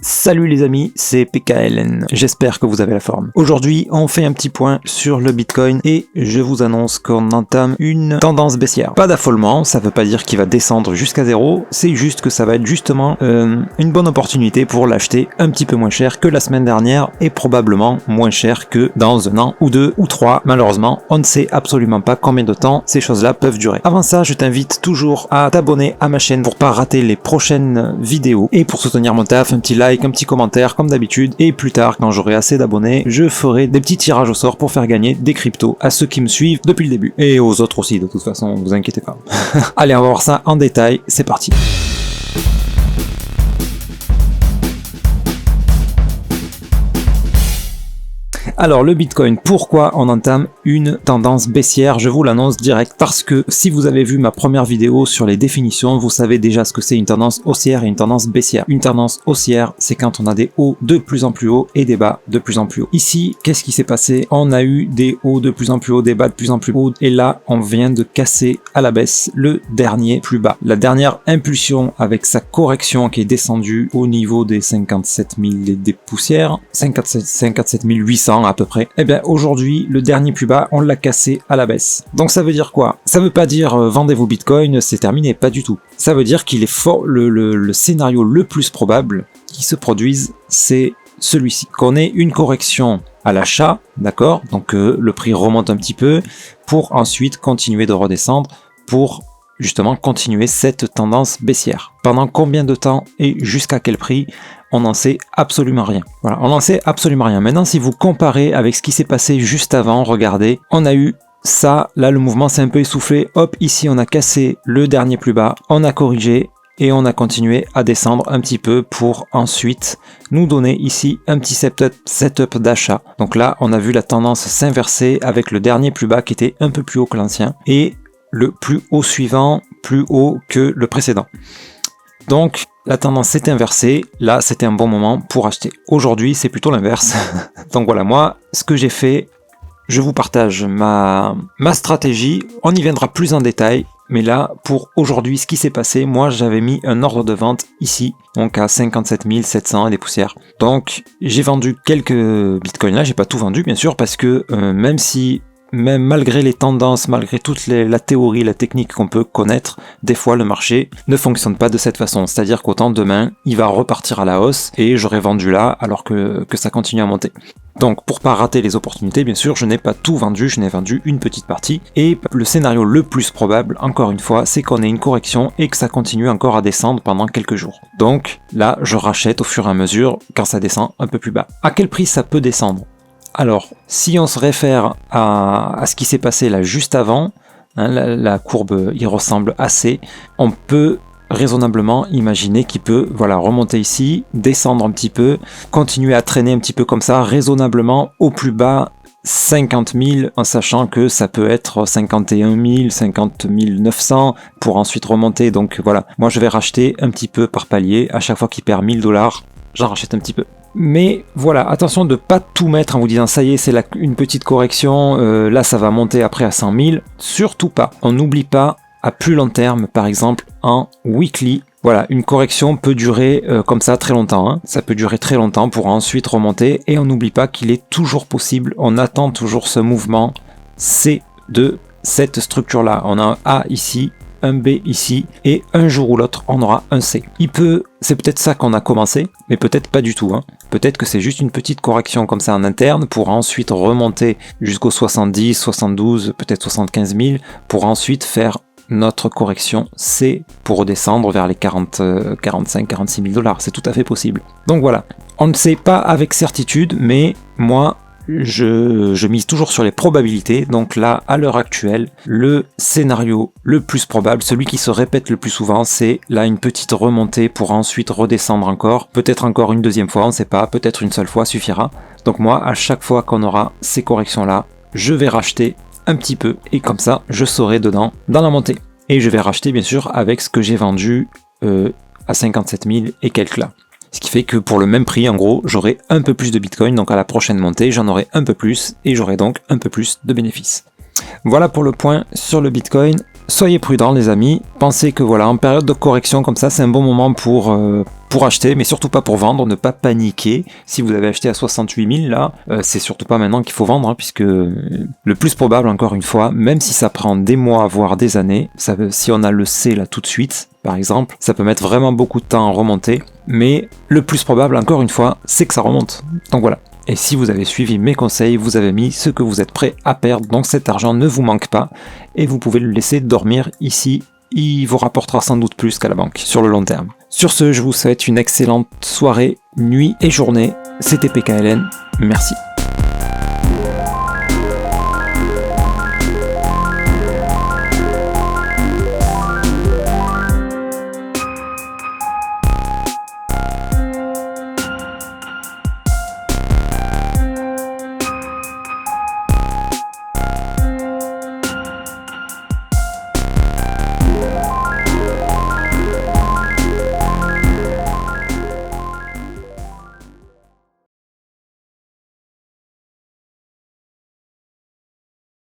Salut les amis, c'est PKLN, j'espère que vous avez la forme. Aujourd'hui, on fait un petit point sur le Bitcoin et je vous annonce qu'on entame une tendance baissière. Pas d'affolement, ça veut pas dire qu'il va descendre jusqu'à zéro, c'est juste que ça va être justement une bonne opportunité pour l'acheter un petit peu moins cher que la semaine dernière et probablement moins cher que dans un an ou deux ou trois. Malheureusement, on ne sait absolument pas combien de temps ces choses-là peuvent durer. Avant ça, je t'invite toujours à t'abonner à ma chaîne pour pas rater les prochaines vidéos et pour soutenir mon taf, un petit like, un petit commentaire comme d'habitude, et plus tard quand j'aurai assez d'abonnés je ferai des petits tirages au sort pour faire gagner des cryptos à ceux qui me suivent depuis le début et aux autres aussi, de toute façon, vous inquiétez pas. Allez, on va voir ça en détail, c'est parti. Alors le Bitcoin, pourquoi on entame une tendance baissière? Je vous l'annonce direct parce que si vous avez vu ma première vidéo sur les définitions, vous savez déjà ce que c'est une tendance haussière et une tendance baissière. Une tendance haussière, c'est quand on a des hauts de plus en plus hauts et des bas de plus en plus hauts. Ici, qu'est-ce qui s'est passé? On a eu des hauts de plus en plus hauts, des bas de plus en plus hauts, et là, on vient de casser à la baisse le dernier plus bas. La dernière impulsion avec sa correction qui est descendue au niveau des 57 000 et des poussières, 57 800 à peu près, et bien aujourd'hui le dernier plus bas on l'a cassé à la baisse. Donc ça veut dire quoi? Ça veut pas dire vendez vos bitcoins, c'est terminé, pas du tout. Ça veut dire qu'il est fort, le scénario le plus probable qui se produise, c'est celui-ci, qu'on ait une correction à l'achat, d'accord, donc le prix remonte un petit peu pour ensuite continuer de redescendre pour justement continuer cette tendance baissière. Pendant combien de temps et jusqu'à quel prix? On n'en sait absolument rien. Voilà, on n'en sait absolument rien. Maintenant, si vous comparez avec ce qui s'est passé juste avant, regardez, on a eu ça, là le mouvement s'est un peu essoufflé, hop, ici on a cassé le dernier plus bas, on a corrigé et on a continué à descendre un petit peu pour ensuite nous donner ici un petit setup d'achat. Donc là, on a vu la tendance s'inverser avec le dernier plus bas qui était un peu plus haut que l'ancien et le plus haut suivant, plus haut que le précédent. Donc la tendance s'est inversée, là c'était un bon moment pour acheter. Aujourd'hui c'est plutôt l'inverse. Donc voilà, moi ce que j'ai fait, je vous partage ma stratégie, on y viendra plus en détail, mais là pour aujourd'hui ce qui s'est passé, moi j'avais mis un ordre de vente ici, donc à 57 700 et des poussières. Donc j'ai vendu quelques bitcoins là, j'ai pas tout vendu bien sûr parce que même malgré les tendances, malgré toute la théorie, la technique qu'on peut connaître, des fois le marché ne fonctionne pas de cette façon. C'est-à-dire qu'autant demain, il va repartir à la hausse et j'aurais vendu là alors que ça continue à monter. Donc pour pas rater les opportunités, bien sûr, je n'ai pas tout vendu, je n'ai vendu une petite partie. Et le scénario le plus probable, encore une fois, c'est qu'on ait une correction et que ça continue encore à descendre pendant quelques jours. Donc là, je rachète au fur et à mesure quand ça descend un peu plus bas. À quel prix ça peut descendre? Alors, si on se réfère à ce qui s'est passé là juste avant, hein, la courbe y ressemble assez, on peut raisonnablement imaginer qu'il peut remonter ici, descendre un petit peu, continuer à traîner un petit peu comme ça, raisonnablement au plus bas 50 000, en sachant que ça peut être 51 000, 50 900 pour ensuite remonter. Donc voilà, moi je vais racheter un petit peu par palier, à chaque fois qu'il perd 1000 $, j'en rachète un petit peu. Mais voilà, attention de ne pas tout mettre en vous disant ça y est, c'est une petite correction, là ça va monter après à 100 000, surtout pas. On n'oublie pas, à plus long terme, par exemple en weekly, voilà, une correction peut durer comme ça très longtemps, hein. Ça peut durer très longtemps pour ensuite remonter, et on n'oublie pas qu'il est toujours possible, on attend toujours ce mouvement C de cette structure-là. On a un A ici, un B ici, et un jour ou l'autre, on aura un C. C'est peut-être ça qu'on a commencé, mais peut-être pas du tout, hein. Peut-être que c'est juste une petite correction comme ça en interne, pour ensuite remonter jusqu'aux 70, 72, peut-être 75 000, pour ensuite faire notre correction C pour redescendre vers les 45, 46 000 $. C'est tout à fait possible. Donc voilà, on ne sait pas avec certitude, mais moi, je mise toujours sur les probabilités. Donc là, à l'heure actuelle, le scénario le plus probable, celui qui se répète le plus souvent, c'est là une petite remontée pour ensuite redescendre encore, peut-être encore une deuxième fois, on ne sait pas, peut-être une seule fois suffira. Donc moi, à chaque fois qu'on aura ces corrections-là, je vais racheter un petit peu et comme ça, je serai dedans dans la montée. Et je vais racheter bien sûr avec ce que j'ai vendu à 57 000 et quelques là. Ce qui fait que pour le même prix, en gros, j'aurai un peu plus de Bitcoin, donc à la prochaine montée, j'en aurai un peu plus, et j'aurai donc un peu plus de bénéfices. Voilà pour le point sur le Bitcoin. soyez prudents les amis, pensez que voilà, en période de correction comme ça, c'est un bon moment pour acheter, mais surtout pas pour vendre, ne pas paniquer. Si vous avez acheté à 68 000 là, c'est surtout pas maintenant qu'il faut vendre, hein, puisque le plus probable, encore une fois, même si ça prend des mois, voire des années, si on a le C là tout de suite, par exemple, ça peut mettre vraiment beaucoup de temps à remonter, mais le plus probable, encore une fois, c'est que ça remonte. Donc voilà. Et si vous avez suivi mes conseils, vous avez mis ce que vous êtes prêt à perdre, donc cet argent ne vous manque pas, et vous pouvez le laisser dormir ici, il vous rapportera sans doute plus qu'à la banque, sur le long terme. Sur ce, je vous souhaite une excellente soirée, nuit et journée, c'était PKLN, merci.